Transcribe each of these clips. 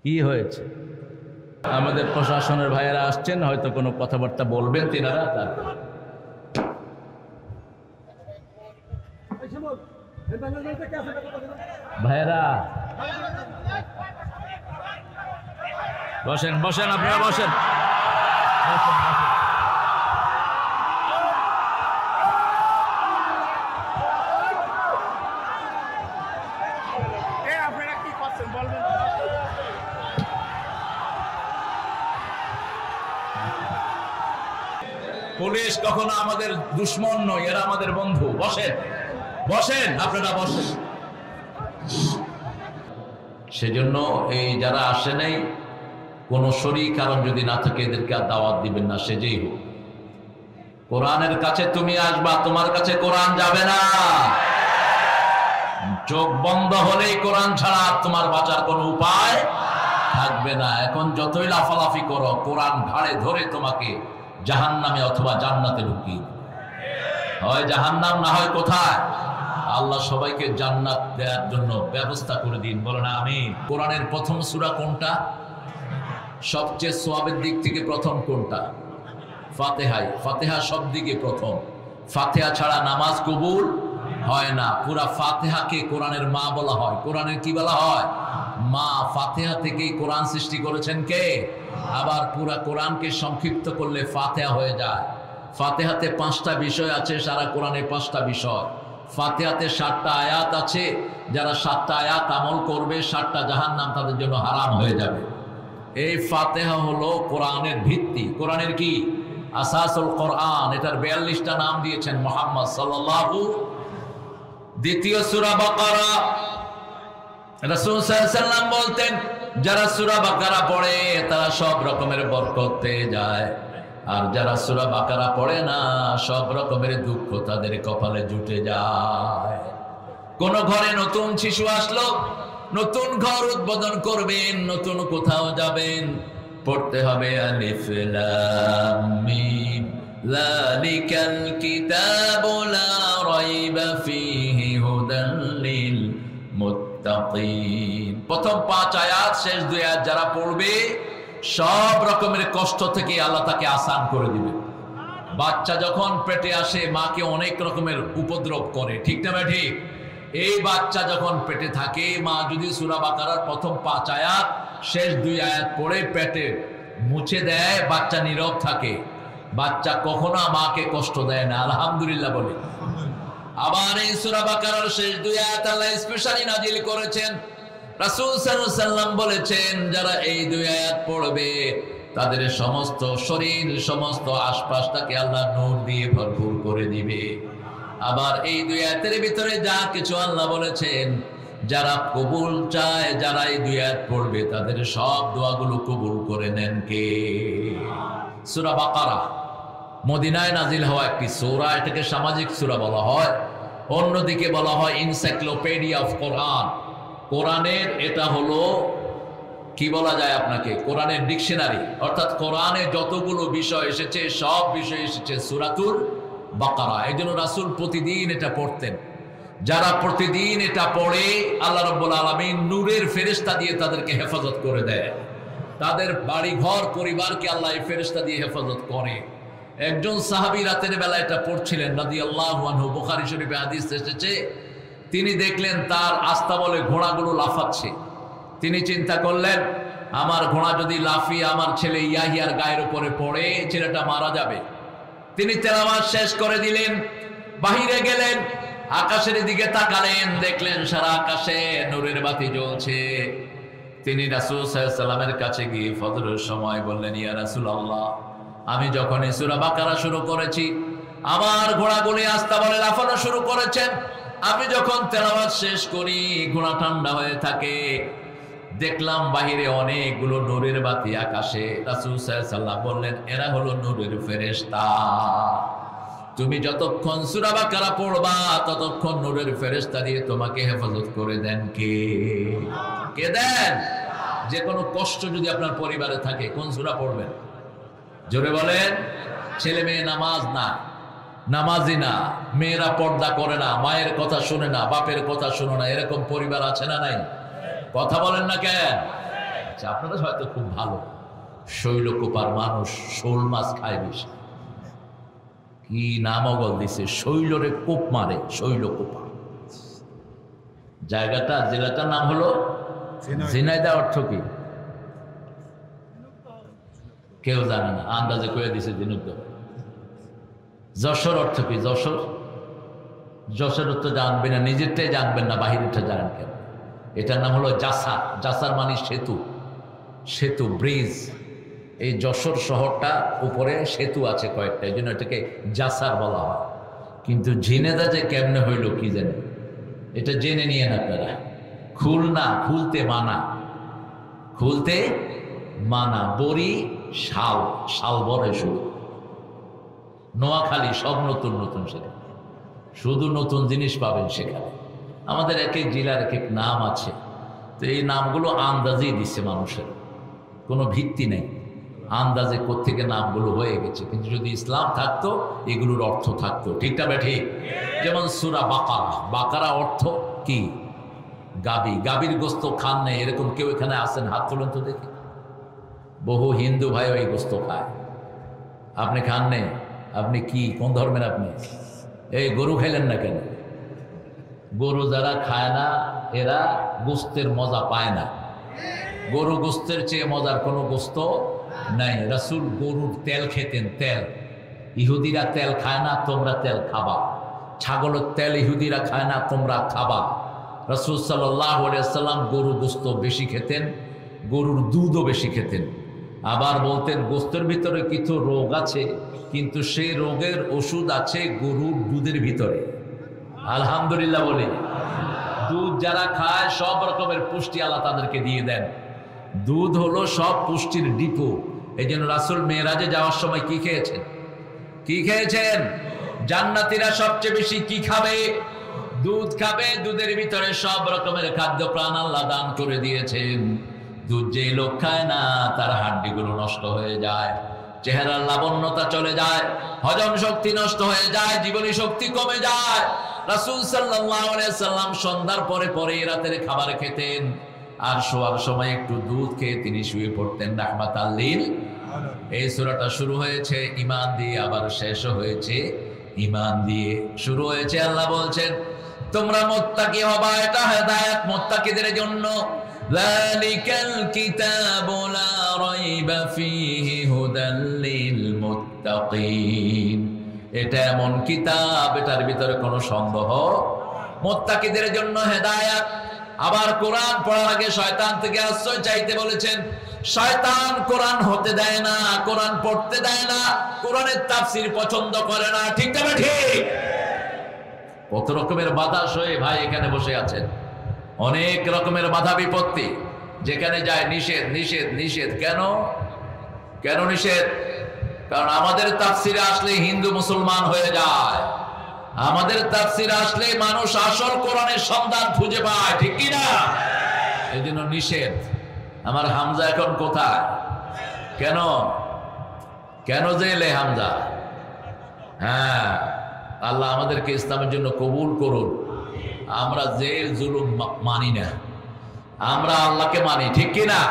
কি হয়েছে? আমাদের প্রশাসনের ভাইয়েরা আসছেন, হয়তো কোনো কথাবার্তা বলবেন তিনারা। তারপর ভাইয়েরা বসেন, বসেন, আপনারা বসেন। পুলিশ কখনো আমাদের দুশ্মন নয়, এরা আমাদের বন্ধু। বসেন, বসেন, আপনারা বসেন। সেজন্য এই যারা আসে নাই, কোন শরীর কারণ যদি না থাকে এদেরকে আর দাওয়াত দিবেন না, সে যেই হোক। কোরআনের কাছে তুমি আসবা, তোমার কাছে কোরআন যাবে না। চোখ বন্ধ হলেই কোরআন ছাড়া তোমার বাঁচার কোনো উপায় থাকবে না। এখন যতই লাফালাফি করো, কোরআন ঘাড়ে ধরে তোমাকে জাহান্নামে অথবা জান্নাতে ঢুকিয়ে, হয় জাহান্নাম না হয় কোথায়। আল্লাহ সবাইকে জান্নাত দেওয়ার জন্য ব্যবস্থা করে দিন, বলো না আমিন। কোরআনের প্রথম সূরা কোনটা? সবচেয়ে সওয়াবের দিক থেকে প্রথম কোনটা? ফাতিহাই। ফাতিহা সব দিকে প্রথম। ফাতিহা ছাড়া নামাজ কবুল হয় না। পুরা ফাতিহাকে কোরআনের মা বলা হয়। কোরআনের কি বলা হয়? মা। ফাতিহা থেকেই কোরআন সৃষ্টি করেছেন কে? আবার পুরা কোরআনকে সংক্ষিপ্ত করলে ফাতিহা হয়ে যায়। ফাতিহাতে 5টা বিষয় আছে, সারা কোরআনে 5টা বিষয়। ফাতিহাতে 7টা আয়াত আছে, যারা 7টা আয়াত আমল করবে 7টা জাহান্নাম তাদের জন্য হারাম হয়ে যাবে। এই ফাতিহা হলো কোরআনের ভিত্তি। কোরআনের কি? আসাসুল কোরআন। এটার 42টা নাম দিয়েছেন মুহাম্মদ সাল্লাল্লাহু। দ্বিতীয় সূরা বাকারা, রাসূল সাল্লাল্লাহু আলাইহি ওয়াসাল্লাম বলতেন, যারা সূরা বাকারা পড়ে তারা সব রকমের বরকত পেয়ে যায়, আর যারা সূরা বাকারা পড়ে না সব রকমের দুঃখ তাদের কপালে জুটে যায়। কোন ঘরে নতুন শিশু আসলো, নতুন ঘর উদ্বোধন করবেন, নতুন কোথাও যাবেন, পড়তে হবে আলিফ লাম মিম যালিকাল কিতাবু লা রাইবা ফীহি হুদাল লিল মুত্তাকিন। প্রথম 5 আয়াত, শেষ 2 আয়াত যারা পড়বে সব রকমের কষ্ট থেকে আল্লাহ তাকে আসান করে দিবে। বাচ্চা যখন পেটে আসে মাকে অনেক রকমের উপদ্রব করে, ঠিক না ভাই? ঠিক। এই বাচ্চা যখন পেটে থাকে, মা যদি সূরা বাকারার প্রথম 5 আয়াত শেষ 2 আয়াত পড়ে পেটে মুছে দেয়, বাচ্চা নীরব থাকে, বাচ্চা কখনো মাকে কষ্ট দেয় না, আলহামদুলিল্লাহ বলে। আবার এই সূরা বাকারার শেষ 2 আয়াত আল্লাহ স্পেশালি নাজিল করেছেন। রাসূল সাল্লাল্লাহু আলাইহি ওয়াসাল্লাম বলেছেন, যারা এই 2 আয়াত পড়বে তাদের সমস্ত শরীর, সমস্ত আশপাশটাকে আল্লাহ নূর দিয়ে ভরপুর করে দিবে। আবার এই 2 আয়াতের ভিতরে যা কিছু আল্লাহ বলেছেন, যারা কবুল চায়, যারা এই 2 আয়াত পড়বে তাদের সব দোয়াগুলো কবুল করে নেন কে? সূরা বাকারা মদিনায় নাজিল হওয়া একটি সূরা। এটাকে সামাজিক সূরা বলা হয়, অন্যদিকে বলা হয় এনসাইক্লোপিডিয়া অফ কোরআন। কোরআনের এটা হলো কি বলা যায় আপনাকে, কোরআনের ডিকশনারি। অর্থাৎ কোরআনে যতগুলো বিষয় এসেছে সব বিষয় এসেছে সূরাতুল বাকারা। এই জন্য রাসূল প্রতিদিন এটা পড়তেন। যারা প্রতিদিন এটা পড়ে আল্লাহ রাব্বুল আলামিন নূরের ফেরেশতা দিয়ে তাদেরকে হেফাজত করে দেয়। তাদের বাড়ি ঘর পরিবারকে আল্লাহ এই ফেরেশতা দিয়ে হেফাজত করে। একজন সাহাবী রাতের বেলা এটা পড়ছিলেন রাদিয়াল্লাহু আনহু, বুখারী শরীফে হাদিস এসেছে। তিনি দেখলেন তার আস্তাবলে ঘোড়াগুলো লাফাচ্ছে। তিনি চিন্তা করলেন, আমার ঘোড়া যদি লাফিয়ে আমার ছেলে ইয়াহিয়ার গায়ের উপরে পড়ে, ছেলেটা মারা যাবে। তিনি তেলাওয়াত শেষ করে দিলেন, বাহিরে গেলেন, আকাশের দিকে তাকালেন, দেখলেন সারা আকাশে নূরের বাতি জ্বলছে। তিনি রাসূল সাল্লাল্লাহু আলাইহি ওয়াসাল্লামের কাছে গিয়ে ফজরের সময় বললেন, ইয়া রাসূলুল্লাহ, আমি যখন এই সূরা বাকারা শুরু করেছি আমার ঘোড়াগুলি আস্তাবলে লাফানো শুরু করেছেন। আমি যখন তেলাওয়াত শেষ করি ঘোড়া ঠান্ডা হয়ে থাকে। দেখলাম বাহিরে অনেকগুলো নূরের বাতি আকাশে। রাসূল সাল্লাল্লাহু আলাইহি ওয়াসাল্লাম বললেন, এরা হলো নূরের ফেরেশতা। তুমি যতক্ষণ সূরা বাকারা পড়বা ততক্ষণ নূরের ফেরেশতা দিয়ে তোমাকে হেফাজত করে দেন কে? কে দেন? যে কোনো কষ্ট যদি আপনার পরিবারে থাকে কোন সূরা পড়বেন? জোরে বলেন। ছেলে মেয়ে নামাজ না, নামাজি না, মেয়েরা পর্দা করে না, মায়ের কথা শুনে না, বাপের কথা শুনে না, এরকম পরিবার আছে না নাই? কথা বলেন না কেন? আচ্ছা, আপনারা হয়তো খুব ভালো, শৈলকুপার মানুষ শোল মাছ খায় বেশি। কি নামগল দিছে, শৈলরে কোপ মারে, শৈলকুপা জায়গাটা, জেলাটার নাম হলো ঝিনাইদহ। অর্থ কি কেউ জানে না, আন্দাজে কয়ে দিছে ঝিনুকদহ। যশোর অর্থ কি? যশোর, যশোর তো জানবেন না, নিজেরটাই জানবেন না, বাহিরেরটা জানেন কেন? এটার নাম হলো জাসার। জাসার মানে সেতু, সেতু, ব্রিজ। এই যশোর শহরটা উপরে সেতু আছে কয়েকটা, এই জন্য এটাকে জাসার বলা হয়। কিন্তু ঝিনেদা যে কেমনে হইল কি জানে, এটা জেনে নিয়েন আপনারা। খুলনা, খুলতে মানা, খুলতে মানা। বড়ি, শাল, শাল বরে শুধু। নোয়াখালী, সব নতুন নতুন, সেখানে শুধু নতুন জিনিস পাবেন সেখানে। আমাদের এক এক জেলার এক এক নাম আছে, তো এই নামগুলো আন্দাজেই দিচ্ছে মানুষের, কোনো ভিত্তি নেই। আন্দাজে কোত্থেকে নামগুলো হয়ে গেছে, কিন্তু যদি ইসলাম থাকতো এগুলোর অর্থ থাকতো। ঠিকটা ঠিক? যেমন সূরা বাকারা, বাকারা অর্থ কি? গাবি। গাবির গোস্ত খান নেই এরকম কেউ এখানে আসেন? হাত তুলেন তো দেখি। বহু হিন্দু ভাইও এই গোস্ত খায়, আপনি খান নেই? আপনি কি, কোন ধর্মের আপনি? এই গরু খাইলেন না কেন? গরু যারা খায় না এরা গোস্তের মজা পায় না। গরু গোস্তের চেয়ে মজার কোনো গোস্ত নাই। রাসূল গরুর তেল খেতেন, তেল। ইহুদিরা তেল খায় না, তোমরা তেল খাবা। ছাগলের তেল ইহুদিরা খায় না, তোমরা খাবা। রাসূল সাল্লাল্লাহু আলাইহি ওয়াসাল্লাম গরু গোস্ত বেশি খেতেন, গরুর দুধও বেশি খেতেন। আবার বলতেন গোস্তের ভিতরে কিছু রোগ আছে, কিন্তু সেই রোগের ওষুধ আছে গরুর দুধের ভিতরে। আলহামদুলিল্লাহ বলি। দুধ যারা খায় সব রকমের পুষ্টি আল্লাহ তাদেরকে দিয়ে দেন। দুধ হলো সব পুষ্টির ডিপো। এই জন্য রাসূল মেরাজে যাওয়ার সময় কি খেয়েছেন? কি খেয়েছেন? জান্নাতীরা সবচেয়ে বেশি কি খাবে? দুধ খাবে। দুধের ভিতরে সব রকমের খাদ্য প্রাণ আল্লাহ দান করে দিয়েছেন। দুধ যেই লোক খায় না তার হাড্ডিগুলো নষ্ট হয়ে যায়, চেহারার লাবণ্যতা চলে যায়, হজম শক্তি নষ্ট হয়ে যায়, জীবনী শক্তি কমে যায়। রাসূল সাল্লাল্লাহু আলাইহি ওয়াসাল্লাম সন্ধ্যার পরে পরে রাতের খাবার খেতেন, আর শোয়ার সময় একটু দুধ খেয়ে তিনি শুয়ে পড়তেন রাহমাতাল লিল। এই সূরাটা শুরু হয়েছে ঈমান দিয়ে, আবার শেষও হয়েছে ঈমান দিয়ে। শুরু হয়েছে আল্লাহ বলছেন তোমরা মুত্তাকি হবা, এটা হেদায়েত মুত্তাকিদের জন্য। যালিকাল কিতাবু লা রাইবা ফীহি হুদাল লিল মুত্তাকিন। এটা এমন কিতাব, এটার ভিতরে কোনো সন্দেহ, মুত্তাকিদের জন্য হেদায়েত। আবার কোরআন পড়ার আগে শয়তান থেকে আশ্রয় চাইতে বলেছেন। শয়তান কোরআন হতে দেয় না, কোরআন পড়তে দেয় না, কোরআনের তাফসীর পছন্দ করে না। ঠিক না ঠিক? কত রকমের বাধা সয়ে ভাই এখানে বসে আছেন, অনেক রকমের বাধা বিপত্তি, যেখানে যায় নিষেধ নিষেধ নিষেধ। কেন? কেন নিষেধ? কারণ আমাদের তাফসীরে আসলে হিন্দু মুসলমান হয়ে যায়, আমাদের তাফসীরে আসলে মানুষ আসল কোরআনের সন্ধান খুঁজে পায়। ঠিক কি না? এই জন্য নিষেধ। আমার হামজা এখন কোথায়? কেন? কেন জেলে হামজা? হ্যাঁ, আল্লাহ আমাদেরকে ইসলামের জন্য কবুল করুন। আমরা জেল জুলুম মানি না, আমরা আল্লাহকে মানি। ঠিক কি না?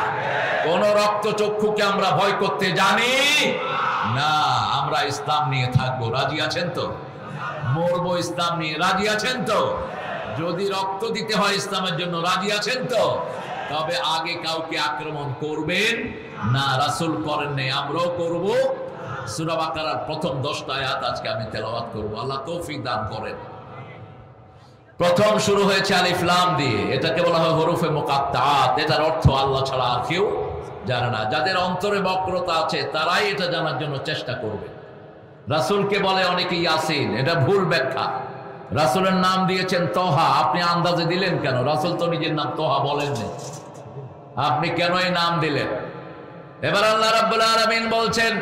কোন রক্ত চক্ষুকে আমরা ভয় করতে জানি না। আমরা ইসলাম নিয়ে থাকবো, রাজি আছেন তো? মরবো ইসলাম নিয়ে, রাজি আছেন তো? যদি রক্ত দিতে হয় ইসলামের জন্য, রাজি আছেন তো? তবে আগে কাউকে আক্রমণ করবেন না, রাসূল করেন নাই, আমরাও করব। সূরা বাকারার প্রথম 10টা আয়াত আজকে আমি তেলাওয়াত করব, আল্লাহ তৌফিক দান করেন। প্রথম শুরু হয়েছে আলিফ লাম দিয়ে, এটাকে বলা হয় হরফে মুকাত্তাআত। এটার অর্থ আল্লাহ ছাড়া আর কেউ জানে না। যাদের অন্তরে বক্রতা আছে তারাই এটা জানার জন্য চেষ্টা করবে। রাসূলকে বলে অনেকে ইয়াসিন, এটা ভুল ব্যাখ্যা। রাসূলের নাম দিয়েছেন তোহা, আপনি আন্দাজে দিলেন কেন? রাসূল তো নিজের নাম তোহা বলেননি, আপনি কেন এই নাম দিলেন? এবার আল্লাহ রাব্বুল আলামিন বলছেন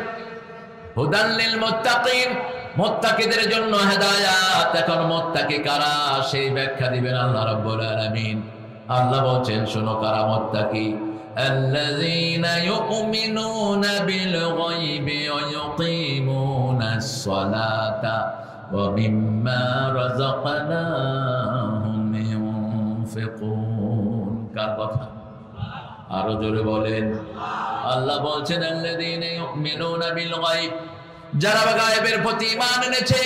হুদাল লিল মুত্তাকিন, মুত্তাকিদের জন্য হেদায়েত। এখন মুত্তাকি কারা সেই ব্যাখ্যা দিবেন আল্লাহ রাব্বুল আলামিন। আল্লাহ বলছেন শোনো কারা মুত্তাকি। الذين يؤمنون بالغيب ويقيمون الصلاة ومما رزقناهم ينفقون। কার কথা? আরো জোরে বলেন। আল্লাহ বলছেন আল্লাযীনা ইউমিনুনা বিল গায়ব, যারা গায়েবের প্রতি ঈমান এনেছে,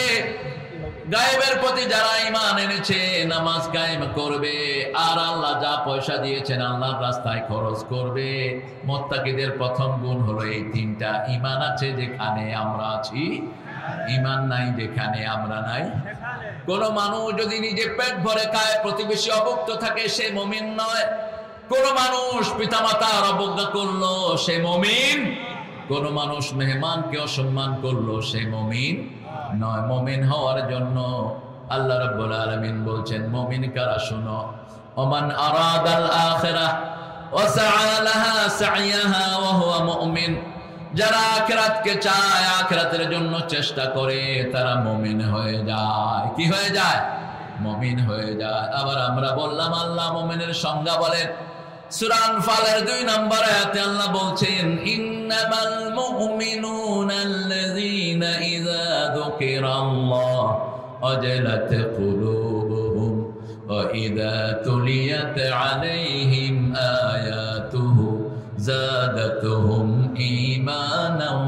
গায়েবের প্রতি যারা ঈমান এনেছে, নামাজ কায়েম করবে, আর আল্লাহ যা পয়সা দিয়েছেন আল্লাহর রাস্তায় খরচ করবে। মুত্তাকিদের প্রথম গুণ হলো এই তিনটা। ঈমান আছে যেখানে আমরা আছি, ঈমান নাই যেখানে আমরা নাই। কোন মানুষ যদি নিজে পেট ভরে খায়, প্রতিবেশী অভুক্ত থাকে, সে মুমিন নয়। কোন মানুষ পিতামাতার অবজ্ঞা করলো, সে মুমিন। কোন মানুষ মেহমানকে অসম্মান করলো, সে মুমিন নয়। মুমিন হওয়ার জন্য আল্লাহ রাব্বুল আলামিন বলছেন মুমিন কারা শুনো, ওমান আরাদাল আখিরাহ ওয়া সাআ লাহা সা'য়াহা ওয়া হুয়া মুমিন, যারা আখিরাতকে চায়, আখিরাতের জন্য চেষ্টা করে, তারা মুমিন হয়ে যায়। কি হয়ে যায়? মুমিন হয়ে যায়। আবার আমরা বললাম আল্লাহ মুমিনের সংজ্ঞা বলেন, সূরা আনফালের 2 নম্বর আয়াতে আল্লাহ বলছেন ইন্নামাল মুমিনুনা আল্লাযীনা ইযা যুকিরাল্লাহ ওয়াজিলাত কুলুবুহুম ওয়া ইযা তুলিয়াত আলাইহিম আয়াতুহু যাদাতুহুম ঈমানাও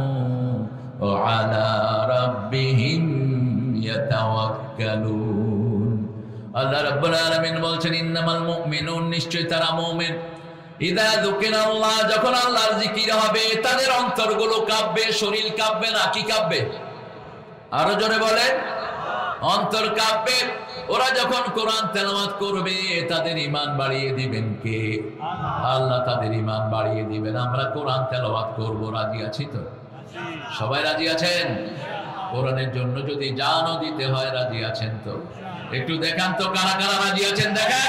ওয়া আলা রাব্বিহিম ইয়াতাওয়াক্কালুন। আল্লাহ রাব্বুল আলামিন বলছেন ইন্নামাল মুমিনুন, নিশ্চয় তারা মুমিন, ইযা যুকিরাল্লাহ, যখন আল্লাহর জিকির হবে তাদের অন্তরগুলো কাঁপবে, শরীর কাঁপবে না। কি কাঁপবে? আরো জোরে বলেন। অন্তর কাঁপবে। ওরা যখন কোরআন তেলাওয়াত করবে তাদের ঈমান বাড়িয়ে দিবেন কে? আল্লাহ তাদের ঈমান বাড়িয়ে দিবেন। আমরা কোরআন তেলাওয়াত করব, রাজি আছি তো? সবাই রাজি আছেন? কোরআনের জন্য যদি জানও দিতে হয়, রাজি আছেন তো? একটু দেখান তো কারা কারা রাজি আছেন, দেখা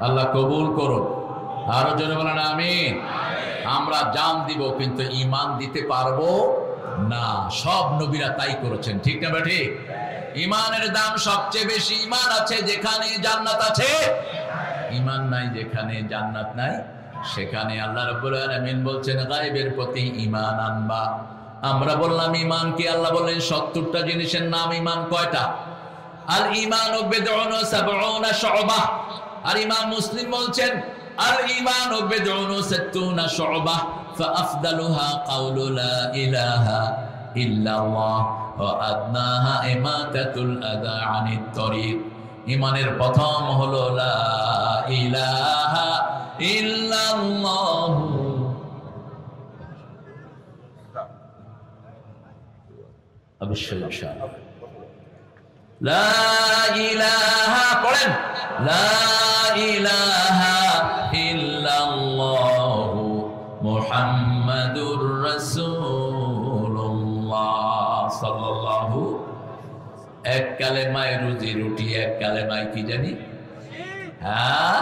আল্লাহ কবুল করুন। আরো জোরে বলেন আমিন। আমরা জান দিব কিন্তু ঈমান দিতে পারবো না। সব নবীরা তাই করেছেন, ঠিক না ঠিক? ঈমানের দাম সবচেয়ে বেশি। ঈমান আছে যেখানে জান্নাত আছে, ঈমান নাই যেখানে জান্নাত নাই, সেখানে আল্লাহ রাব্বুল আলামিন বলছেন গায়বের প্রতি ঈমান আনবা। আমরা বললাম ঈমান কি? আল্লাহ বললেন 70টা জিনিসের নাম। ঈমান কয়টা? আল ঈমানু বিদউন ওয়া সাবউনা শু'বাহ। আর ইমাম মুসলিম বলছেন আল ঈমানু বিদউন ওয়া সাত্তুনা শু'বাহ ফাআফদালুহা কাউলু লা ইলাহা ইল্লাল্লাহ ওয়া আদনাহা ইমাতাতুল আযা আনিত তরিক। ঈমানের প্রথম হলো লা ইলাহা ইল্লাল্লাহ। অবশ্যই ইনশাআল্লাহ লা ইলাহা পড়েন, লা ইলাহা ইল্লাল্লাহ মুহাম্মাদুর রাসূলুল্লাহ সাল্লাল্লাহু। এক কালেমায় রুজি রুটি, এক কালেমায় কি জানি? হ্যাঁ,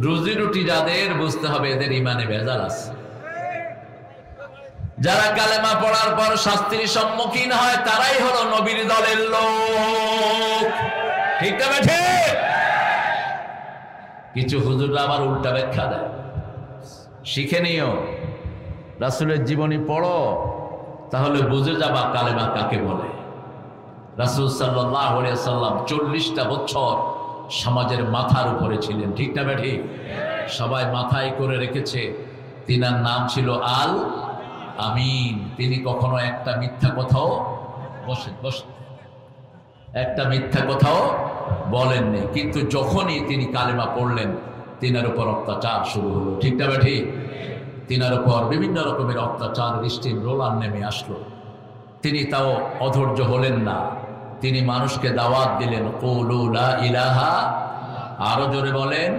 রুজি রুটি যাদের, বুঝতে হবে এদের ঈমানে ভেজাল আছে। যারা কালেমা পড়ার পর শাস্তির সম্মুখীন হয় তারাই হলো নবীর দলের লোক, ঠিক না বেঠে? কিছু হুজুররা আবার উল্টা ব্যাখ্যা দেয়। শিখে নিও, রাসূলের জীবনী পড়ো, তাহলে বুঝে যাবা কালেমা কাকে বলে। রাসূল সাল্লাল্লাহু আলাইহি ওয়াসাল্লাম 40টা বছর সমাজের মাথার উপরে ছিলেন, ঠিক না বেঠে? সবাই মাথায় করে রেখেছে। তিনার নাম ছিল আল আমিন। তিনি কখনো একটা মিথ্যা কথাও একটা মিথ্যা কথাও বলেননি। কিন্তু যখনই তিনি কালেমা পড়লেন তিনার উপর অত্যাচার শুরু হলো, ঠিক না ঠিক? তিনার উপর বিভিন্ন রকমের অত্যাচার, স্টিম রোলার নেমে আসলো। তিনি তাও অধৈর্য হলেন না। তিনি মানুষকে দাওয়াত দিলেন, কুলু লা ইলাহা, আরো জোরে বলেন,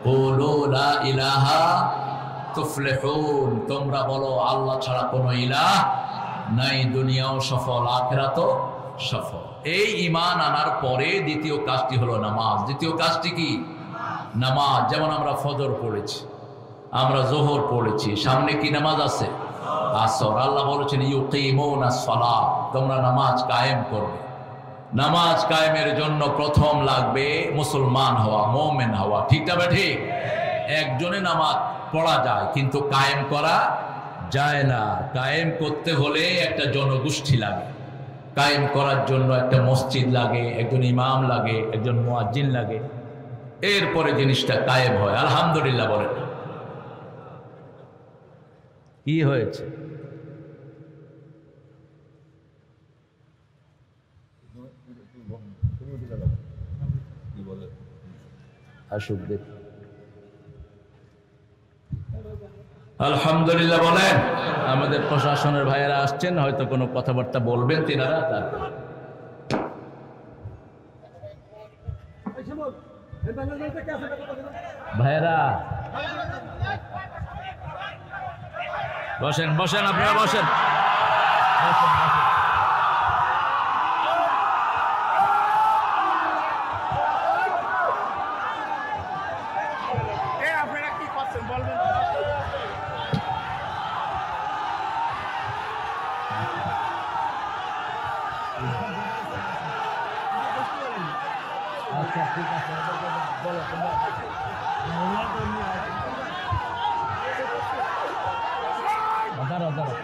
কুলু লা ইলাহা তুফলিহুন, তোমরা বলো আল্লাহ ছাড়া কোনো ইলাহ নাই, দুনিয়াও সফল আখিরাতও সফল। এই ঈমান আনার পরে দ্বিতীয় কাজটি হলো নামাজ। দ্বিতীয় কাজটি কি? নামাজ। যেমন আমরা ফজর পড়েছি, আমরা যোহর পড়েছি, সামনে কি নামাজ আছে? আসর। আল্লাহ বলেছেন ইউকিমুনাস সালাহ, তোমরা নামাজ কায়েম করবে। নামাজ কায়েমের জন্য প্রথম লাগবে মুসলমান হওয়া, মুমিন হওয়া। ঠিক না ঠিক? একজনে নামাজ পড়া যায় কিন্তু কায়েম করা যায় না। কায়েম করতে হলে একটা জনগোষ্ঠী লাগে, কায়েম করার জন্য একটা মসজিদ লাগে, একজন ইমাম লাগে, একজন মুয়াজ্জিন লাগে, এরপরে জিনিসটা কায়েম হয়। আলহামদুলিল্লাহ বলেন। কি হয়েছে? আসুক দেখ। আলহামদুলিল্লাহ বলেন। আমাদের প্রশাসনের ভাইয়েরা আসছেন, হয়তো কোনো কথাবার্তা বলবেন তিনারা। তারপর ভাইয়েরা বসেন, বসেন, আপনারা বসেন। আপনারা কি করছেন বলবেন? আচ্ছা ঠিক আছে, বলো তোমরা। দাঁড়াও দাঁড়াও।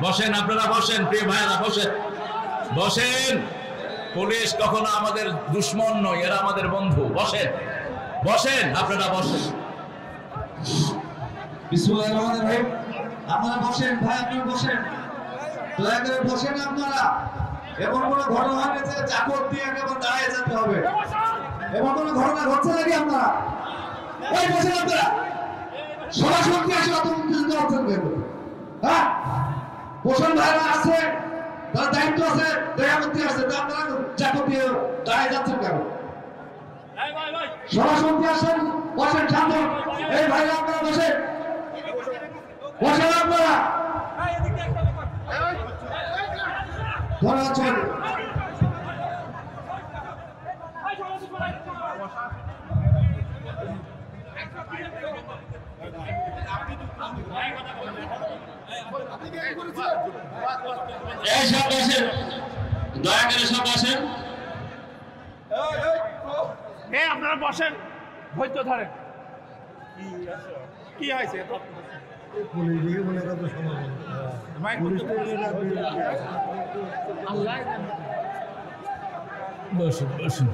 বসেন, আপনারা বসেন, প্রিয় ভাইরা বসেন, বসেন। পুলিশ কখনো আমাদের দুশ্মন নয়, এরা আমাদের বন্ধু। বসেন, বসেন, আপনারা বসেন। বিসমিল্লাহির রহমানির রহিম। আপনারা বসেন ভাই, আপনারা বসেন, দয়া করে বসেন আপনারা। এমন কোনো ঘটনা হয়নি যে চাকর দিয়ে একেবারে দাঁড়িয়ে যেতে হবে, এমন কোনো ঘটনা ঘটছে নাকি আপনারা? ওই বসেন আপনারা, সরাসরি আসে অত উত্তেজিত হচ্ছেন কেন? হ্যাঁ, বসেন ভাইরা আছে, তার দায়িত্ব আছে, দেখা করতে আসছে, তা আপনারা চাকর দিয়ে দাঁড়িয়ে যাচ্ছেন কেন? সরাসরি আসেন, বসেন শান্ত। এই ভাইরা আপনারা বসেন, বসেন আপনারা। ধরা আছেন। এই সব বসেন, দয়া করে সব বসেন। আপনারা বসেন, ধৈর্য ধরেন। কি হয়েছে? পুলিশ দিয়ে মনে করতে সময় বসুন, বসুন।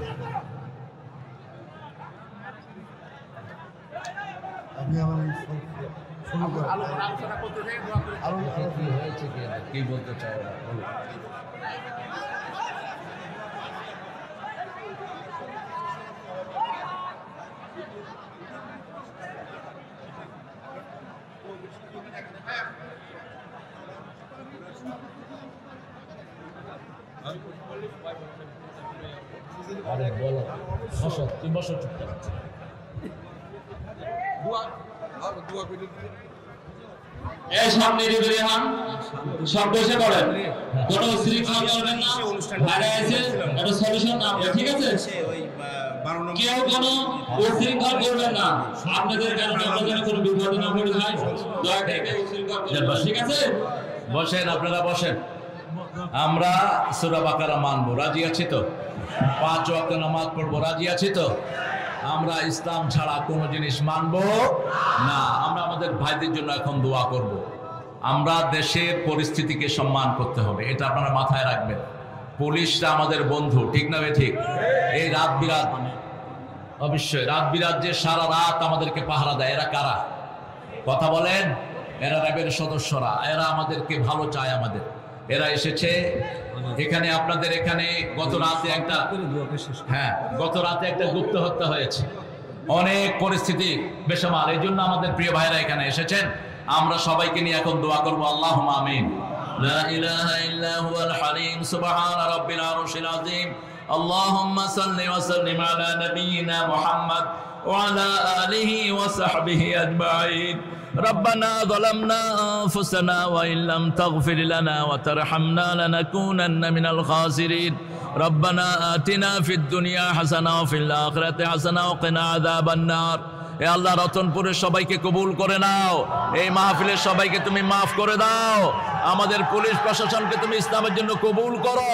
আপনি আমার শুরু করেন। আলোচনা করতে চাই, আরো কি হয়েছে, কি বলতে চাই ওরা? বলো। আরে বলো, বসো, তুমি বসো চুপচাপ। এই সামনে রেডি হন, সব বসে পড়েন, কোনো শৃঙ্খলা করবেন না। ভাইরা আছে, একটা সলিউশন না, ঠিক আছে? কেউ কোনো উশৃঙ্খল করবেন না, আপনাদের কারণে আমরা যেন কোনো বিপদে না পড়ে যাই, দয়া করে কেউ উশৃঙ্খল করবেন না, ঠিক আছে? বসেন, আপনারা বসেন। আমরা সূরা বাকারা মানবো, রাজি আছি তো? 5 ওয়াক্ত নামাজ পড়বো, রাজি আছি তো? আমরা ইসলাম ছাড়া কোনো জিনিস মানবো না। আমরা আমাদের ভাইদের জন্য এখন দোয়া করব। আমরা দেশের পরিস্থিতিকে সম্মান করতে হবে, এটা আপনারা মাথায় রাখবেন। পুলিশরা আমাদের বন্ধু, ঠিক না ঠিক? এই রাত বিরাত, অবশ্যই রাত বিরাত যে সারা রাত আমাদেরকে পাহারা দেয়, এরা কারা? কথা বলেন। এরা র্যাবের সদস্যরা, এরা আমাদেরকে ভালো চায়। আমাদের এরা এসেছে এখানে, আপনাদের এখানে গত রাতে একটা গুপ্ত হত্যা হয়েছে, অনেক পরিস্থিতি বেসামাল। এই জন্য আমাদের প্রিয় ভাইরা এখানে এসেছেন। আমরা সবাইকে নিয়ে এখন দোয়া করবো, আল্লাহুম্মা আমিন। লা ইলাহা ইল্লা হুয়াল হালিম, সুবহানা রাব্বিল আরশিল আযীম। আল্লাহুম্মা সাল্লি ওয়া সাল্লিম আলা নাবিয়িনা মুহাম্মদ ওয়া আলা আলিহি ওয়া সাহবিহি আজমাইন। ربنا ظلمنا أنفسنا وإن لم تغفر لنا وترحمنا لنكونن من الخاسرين রব্বানা আতিনা ফিদ দুনিয়া হাসানা ওয়া ফিল আখিরাতি হাসানা ওয়া কিনা আযাবান নার। এ আল্লাহ, রতনপুরের সবাইকে কবুল করে নাও, এই মাহফিলের সবাইকে তুমি মাফ করে দাও, আমাদের পুলিশ প্রশাসনকে তুমি ইসলামের জন্য কবুল করো।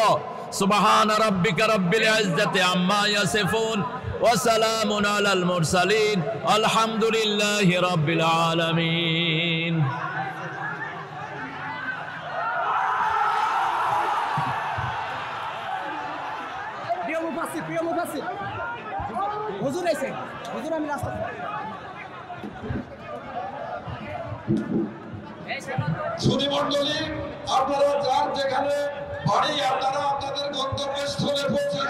সুবহান রাব্বিকা রাব্বিল ইজ্জাতি আম্মা ইয়াসিফুন ওয়া সালামুন আলাল মুরসালিন আলহামদুলিল্লাহি রাব্বিল আলামিন। প্রিয় মুফাসসির হুজুর এসে হুজুর, আমি রাস্তা সুধীমণ্ডলী, আপনারা যান যেখানে বাড়ি, আপনারা আপনাদের গন্তব্যস্থলে পৌঁছে